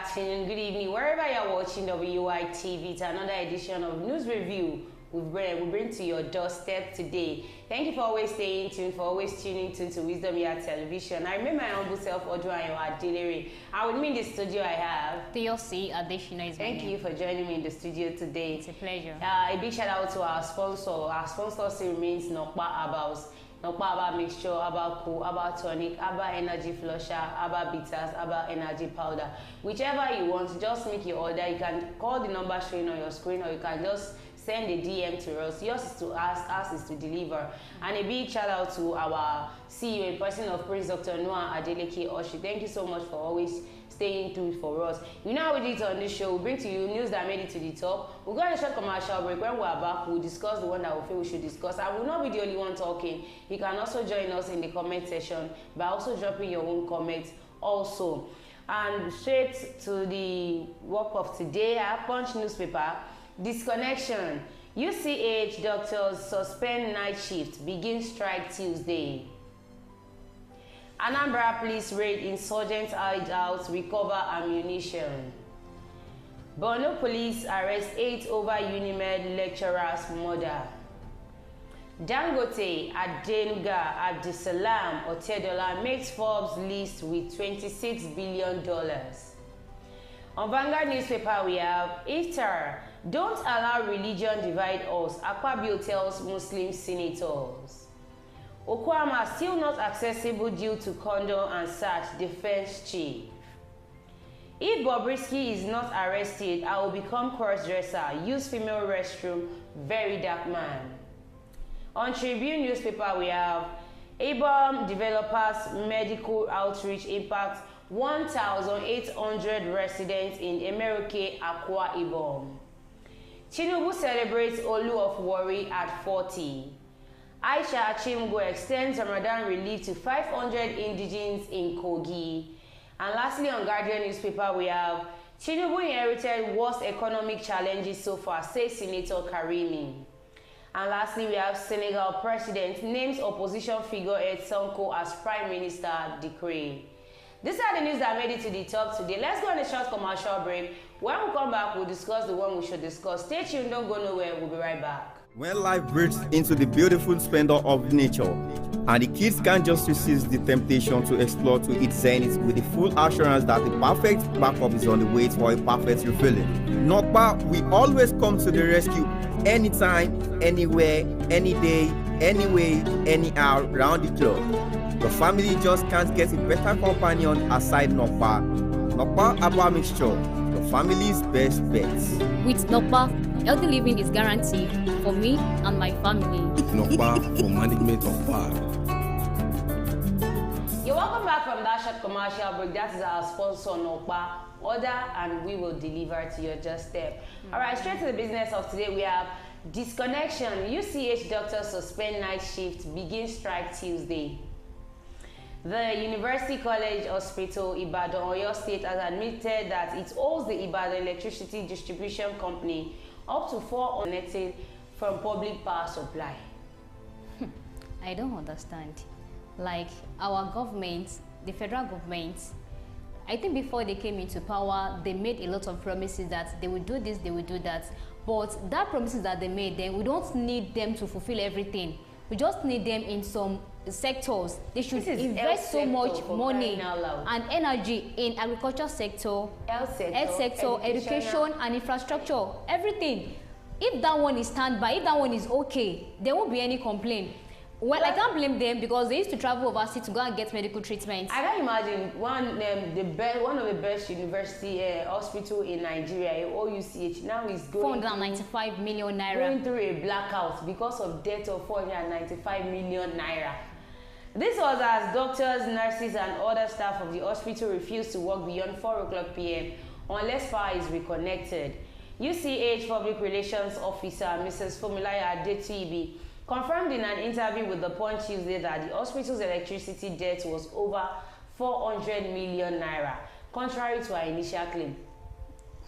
afternoon, good evening, wherever you're watching WI TV. It's another edition of News Review we bring to your doorstep today. Thank you for always staying tuned, for always tuning to Wisdom Yard Television. I remember my humble self, Oduayo Adelere. And with me in the studio I have TLC Adeshina is Thank you for joining me in the studio today. It's a pleasure. A big shout out to our sponsor. Our sponsor still remains Akpabio mixture, Aba cool, Aba tonic, Aba energy flusher, Aba bitters, Aba energy powder. Whichever you want, just make your order. You can call the number showing on your screen, or you can just send a DM to us. Yours is to ask, ours is to deliver. And a big shout out to our CEO in person of Prince Dr. Noah Adeleke Oshi. Thank you so much for always staying tuned for us. You know how we did it on this show. We bring to you news that made it to the top. We'll go on a short commercial break. When we're back, we'll discuss the one that we feel we should discuss. I will not be the only one talking. You can also join us in the comment section by also dropping your own comments also. And straight to the work of today, our Punch newspaper. Disconnection. UCH doctors suspend night shift. Begin strike Tuesday. Anambra police raid insurgent hideouts, recover ammunition. Borno police arrest 8 over Unimed lecturer's murder. Dangote Adenuga Abdisalam Otedola makes Forbes list with $26 billion. On Vanguard newspaper we have Iftar. Don't allow religion divide us, Akpabio tells Muslim senators. Okwama still not accessible due to condom and search, defense chief. If Bobrisky is not arrested, I will become cross-dresser, use female restroom, very dark man. On Tribune newspaper we have ABOM developers medical outreach impact 1,800 residents in Emeroke, Akwa Ibom. Tinubu celebrates Olu of Warri at 40. Aisha Achimgo extends Ramadan relief to 500 indigents in Kogi. And lastly, on Guardian newspaper, we have Tinubu inherited worst economic challenges so far, says Senator Karimi. And lastly, we have Senegal president names opposition figurehead Sonko as prime minister decree. These are the news that made it to the top today. Let's go on a short commercial break. When we come back, we'll discuss the one we should discuss. Stay tuned, don't go nowhere. We'll be right back. When life breaks into the beautiful splendor of nature, and the kids can't just resist the temptation to explore to its zenith with the full assurance that the perfect backup is on the way for a perfect refilling. Nokpa, we always come to the rescue anytime, anywhere, any day, anyway, anyhow, round the clock. The family just can't get a better companion aside Nokpa. Nokpa Abba Mixture, the family's best bet. With Nokpa, healthy living is guaranteed for me and my family. Nokpa for management of power. You're welcome back from that short commercial break. That is our sponsor, Nokpa. Order and we will deliver to your doorstep. All right, straight to the business of today. We have disconnection. UCH doctors suspend night shift. Begin strike Tuesday. The University College Hospital Ibadan, Oyo State, has admitted that it owes the Ibadan Electricity Distribution Company up to 4 connected from public power supply. I don't understand. Like our government, the federal government, I think before they came into power, they made a lot of promises that they will do this, they will do that. But that promises that they made, then we don't need them to fulfill everything. We just need them in some sectors. They should invest so much money and energy in agriculture sector, health sector, education and infrastructure, everything. If that one is standby, if that one is okay, there won't be any complaint. Well, I can't blame them because they used to travel overseas to go and get medical treatment. I can imagine one of the best university hospital in Nigeria, OUCH, now is going 495 million naira. Going through a blackout because of debt of 495 million naira. This was as doctors, nurses, and other staff of the hospital refused to work beyond 4:00 p.m. unless power is reconnected. UCH Public Relations Officer Mrs. Fumilaya Adetibi confirmed in an interview with The Punch Tuesday that the hospital's electricity debt was over 400 million naira, contrary to our initial claim.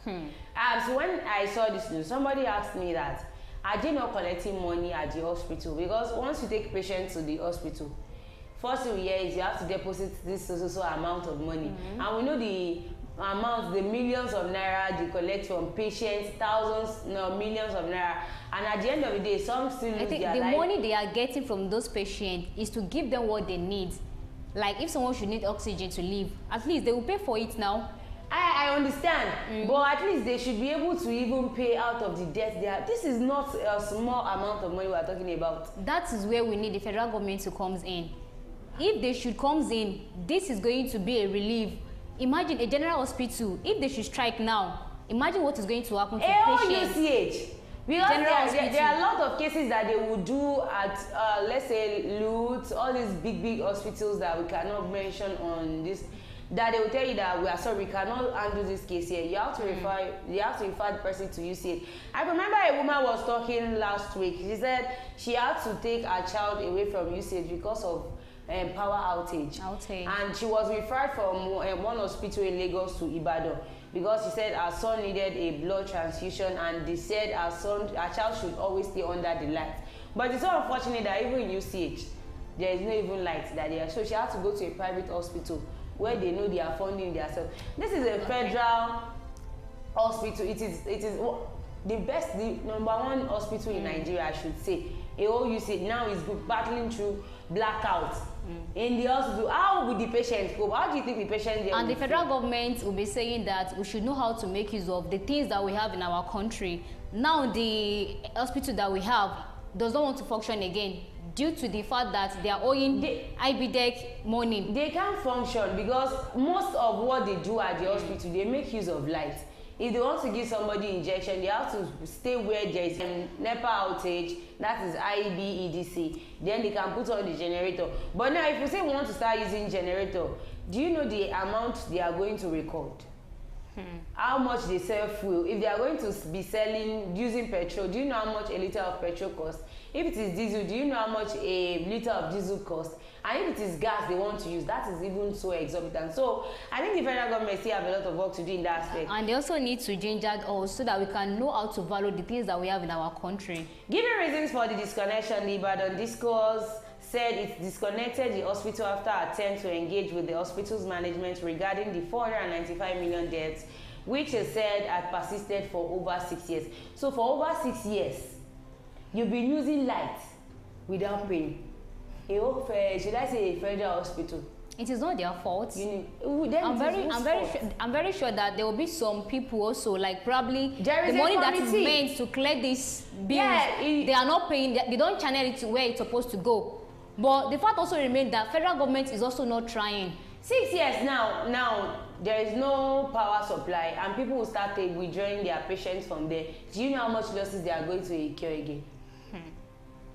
So when I saw this news, somebody asked me that, are they not collecting money at the hospital? Because once you take patients to the hospital, first thing we hear is you have to deposit this so amount of money. And we know the amounts, the millions of naira they collect from patients, thousands, no, millions of naira, and at the end of the day, some still lose their life. I think the money they are getting from those patients is to give them what they need. Like if someone should need oxygen to live, at least they will pay for it now. I understand, but at least they should be able to even pay out of the debt they have. This is not a small amount of money we are talking about. That is where we need the federal government to come in. If they should come in, this is going to be a relief. Imagine a general hospital, if they should strike now, imagine what is going to happen to patients. UCH. Because there are a lot of cases that they would do at, let's say, Lutz, all these big hospitals that we cannot mention on this, that they will tell you that we are sorry, we cannot handle this case here. You have to refer the person to UCH. I remember a woman was talking last week. She said she had to take her child away from UCH because of power outage. And she was referred from one hospital in Lagos to Ibadan because she said her son needed a blood transfusion, and they said her child should always stay under the light. But it's so unfortunate that even in UCH, there is no even light that they are. So she had to go to a private hospital where they know they are funding themselves. This is a federal hospital. It is the best, the #1 hospital in Nigeria, I should say. A whole UCH now is battling through blackouts in the hospital. How will the patient cope? How do you think the patient there? And the federal government will be saying that we should know how to make use of the things that we have in our country. Now the hospital that we have does not want to function again due to the fact that they are owing IBDEC money. They can't function because most of what they do at the hospital, they make use of light. If they want to give somebody injection, they have to stay where there is a NEPA outage, that is IBEDC. Then they can put on the generator. But now, if you say we want to start using generator, do you know the amount they are going to record? How much they sell fuel? If they are going to be selling using petrol, do you know how much a liter of petrol costs? If it is diesel, do you know how much a liter of diesel costs? And if it is gas they want to use, that is even so exorbitant. So I think the federal government still have a lot of work to do in that aspect. And they also need to ginger us so that we can know how to value the things that we have in our country. Giving reasons for the disconnection, the Ibadan Discourse said it disconnected the hospital after attempt to engage with the hospital's management regarding the 495 million debts, which is said had persisted for over 6 years. So for over 6 years, you've been using light without paying. Should I say a federal hospital? It is not their fault. I'm very sure that there will be some people also, like probably the money that is meant to clear these bills, they are not paying. They don't channel it to where it's supposed to go. But the fact also remains that federal government is also not trying. 6 years now there is no power supply, and people will start withdrawing their patients from there. Do you know how much losses they are going to incur again?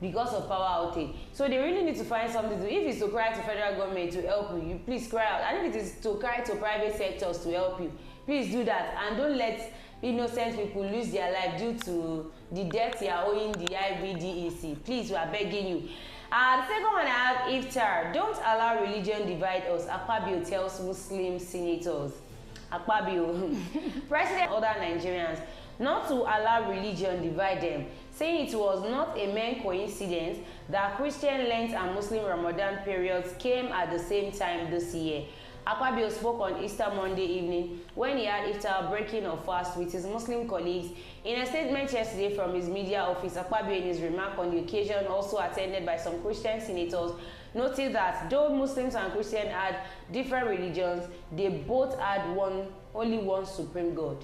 Because of power outage. So they really need to find something to do. If it's to cry to federal government to help you, you please cry out. And if it is to cry to private sectors to help you, please do that. And don't let innocent people lose their life due to the debt you are owing the IBDEC. Please, we are begging you. The second one I have Iftar. Don't allow religion divide us. Akpabio tells Muslim senators. Akpabio, President and other Nigerians, not to allow religion divide them, saying it was not a mere coincidence that Christian Lent and Muslim Ramadan periods came at the same time this year. Akpabio spoke on Easter Monday evening when he had Iftar breaking of fast with his Muslim colleagues. In a statement yesterday from his media office, Akpabio in his remark on the occasion, also attended by some Christian senators, noted that though Muslims and Christians had different religions, they both had only one supreme God.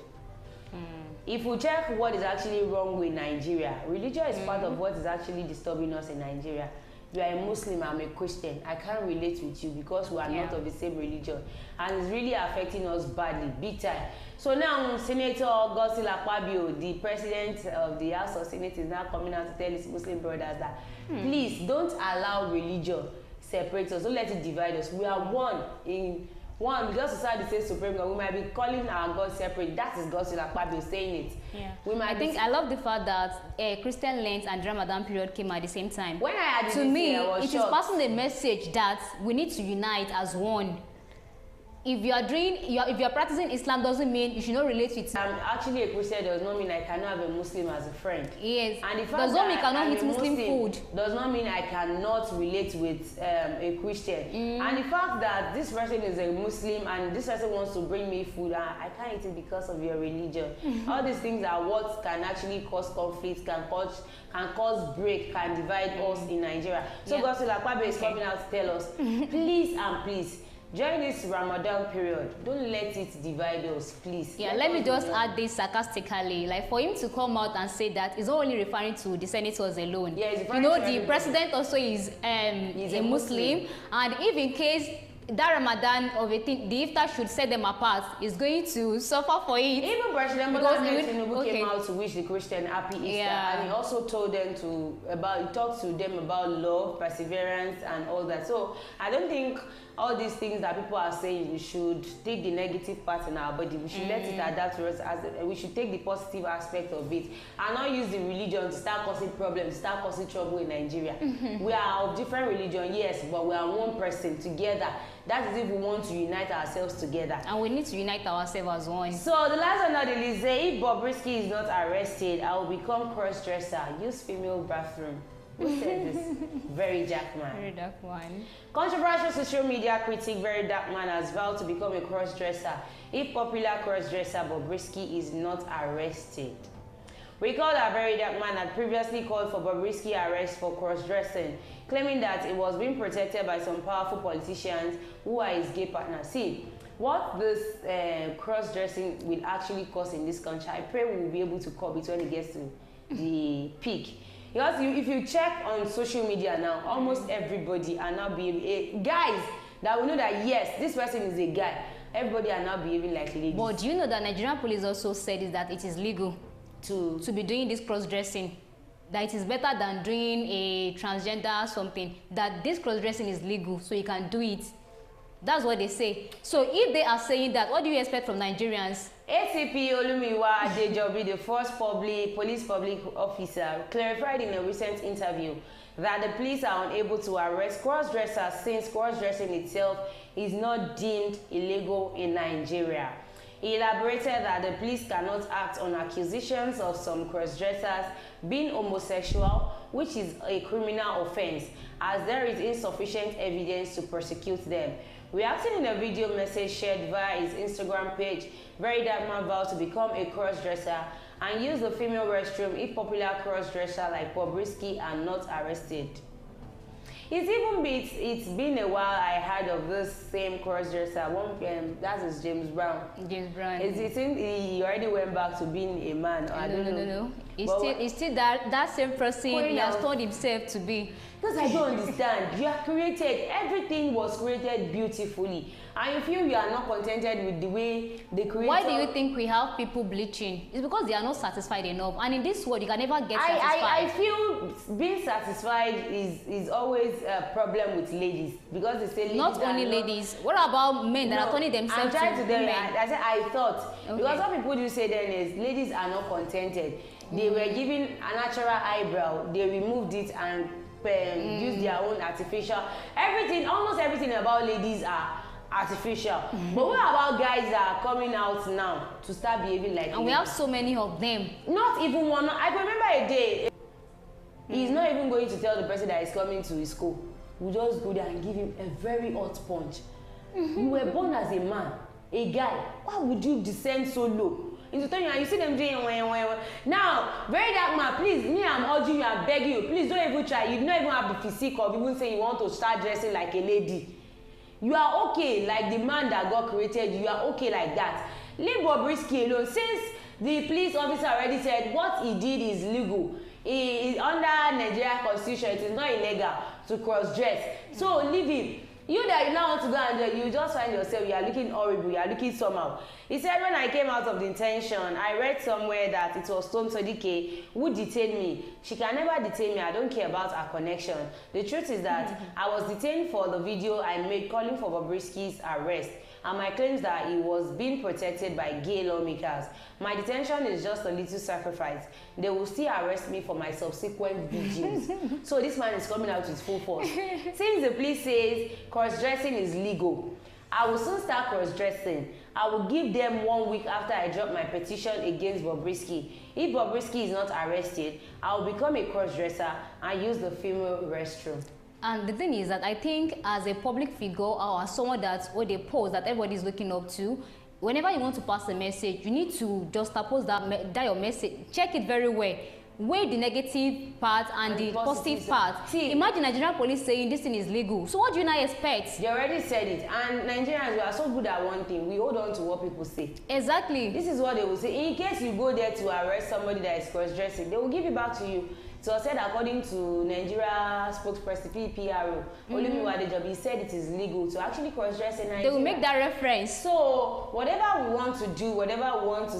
If we check what is actually wrong with Nigeria, religion is part of what is actually disturbing us in Nigeria. You are a Muslim, I'm a Christian. I can't relate with you because we are not of the same religion. And it's really affecting us badly, big time. So now Senator Godswill Akpabio, the president of the House of Senate, is now coming out to tell his Muslim brothers that please don't allow religion separate us. Don't let it divide us. We are one in one, because society says supreme God, we might be calling our God separate. That is Godswill Akpabio saying it. I love the fact that Christian Lent and Ramadan period came at the same time. When I had to me, it is passing the message that we need to unite as one. if you are practicing Islam doesn't mean you should not relate with. I'm actually a Christian does not mean I cannot have a Muslim as a friend. Yes. And the fact does not mean you cannot eat Muslim food. Does not mean I cannot relate with a Christian. And the fact that this person is a Muslim and this person wants to bring me food, I can't eat it because of your religion. All these things are what can actually cause conflict, can cause break, can divide us in Nigeria. So Gospel Akpabio is coming out to tell us, please and please, during this Ramadan period, don't let it divide us, please. Yeah, let me just add this sarcastically. Like, for him to come out and say that, he's not only referring to the senators alone. Yeah, you know, the president also is a Muslim. And if in case that Ramadan of a thing, the Iftar should set them apart, is going to suffer for it. Even President Tinubu came out to wish the Christian happy Easter, and he also told them he talked to them about love, perseverance, and all that. So I don't think all these things that people are saying, we should take the negative part in our body. We should let it adapt to us. We should take the positive aspect of it and not use the religion to start causing problems, start causing trouble in Nigeria. We are of different religion, yes, but we are one person together. That is if we want to unite ourselves together. And we need to unite ourselves as one. So the last one, not the least, if Bobrisky is not arrested, I will become cross-dresser, use female bathroom. Who said this? Very dark man. Very dark one. Controversial social media critic Very Dark Man has vowed to become a cross-dresser if popular cross-dresser Bobrisky is not arrested. Recall that Very Dark Man had previously called for Bobrisky arrest for cross-dressing, claiming that it was being protected by some powerful politicians who are his gay partners. See, what this cross-dressing will actually cause in this country, I pray we will be able to curb it when it gets to the peak. Because if you check on social media now, almost everybody are now behaving, guys that will know that yes, this person is a guy, everybody are now behaving like ladies. But do you know that Nigerian police also said is that it is legal to be doing this cross-dressing? That it is better than doing a transgender something, that this cross-dressing is legal, so you can do it. That's what they say. So if they are saying that, what do you expect from Nigerians? ACP Olumiwa Adejobi, the first police public officer, clarified in a recent interview that the police are unable to arrest cross-dressers since cross-dressing itself is not deemed illegal in Nigeria. He elaborated that the police cannot act on accusations of some cross-dressers being homosexual, which is a criminal offense, as there is insufficient evidence to prosecute them. Reacting in a video message shared via his Instagram page, Very Dark Man vowed to become a cross-dresser and use the female restroom if popular cross-dresser like Bobrisky are not arrested. It's been a while I heard of this same cross-dresser. That is James Brown. James Brown. He already went back to being a man. No. It's still that same person he has told himself to be. Because I don't understand. You are created. Everything was created beautifully. And you feel you are not contented with the way they created. Why do you think we have people bleaching? It's because they are not satisfied enough. And in this world, you can never get satisfied. I feel being satisfied is always a problem with ladies. Because they say ladies not only ladies. What about men that are turning themselves I'm trying to women? I thought. Okay. Because what people do say then is ladies are not contented. They were given a natural eyebrow. They removed it and use their own artificial. Almost everything about ladies are artificial. But what about guys that are coming out now to start behaving like and we have so many of them. Not even one. I can remember a day he's not even going to tell the person that is coming to his school. We just go there and give him a very hot punch. You were born as a man, a guy. Why would you descend so low into telling you? And you see them doing now. Very Dark Man, please, me, I'm urging you, I'm begging you, please don't even try. You don't even have the physique of even saying you want to start dressing like a lady. You are okay like the man that God created you. You are okay like that. Leave Bobrisky alone. Since the police officer already said what he did is legal, he is under Nigeria constitution, it is not illegal to cross-dress. So leave him. You that you now want to go and you just find yourself, you are looking horrible, you are looking somehow. He said, when I came out of the detention, I read somewhere that it was Stone Sodike who detained me. She can never detain me. I don't care about her connection. The truth is that I was detained for the video I made calling for Bobrisky's arrest, and my claims that he was being protected by gay lawmakers. My detention is just a little sacrifice. They will still arrest me for my subsequent videos. So this man is coming out with full force. Since the police says cross-dressing is legal, I will soon start cross-dressing. I will give them 1 week after I drop my petition against Bobrisky. If Bobrisky is not arrested, I will become a cross-dresser and use the female restroom. And the thing is that I think as a public figure or as someone that or they post that everybody is looking up to, whenever you want to pass a message, you need to just suppose that your message, check it very well. Weigh the negative part and the positive part. See, imagine Nigerian police saying this thing is legal. So what do you now expect? They already said it. And Nigerians, we are so good at one thing. We hold on to what people say. Exactly. This is what they will say. In case you go there to arrest somebody that is cross-dressing, they will give it back to you. So said according to Nigeria spokesperson PPRO, Olumi Wadejobi, he said it is legal to actually cross-dress in Nigeria. They will make that reference. So whatever we want to do, whatever we want to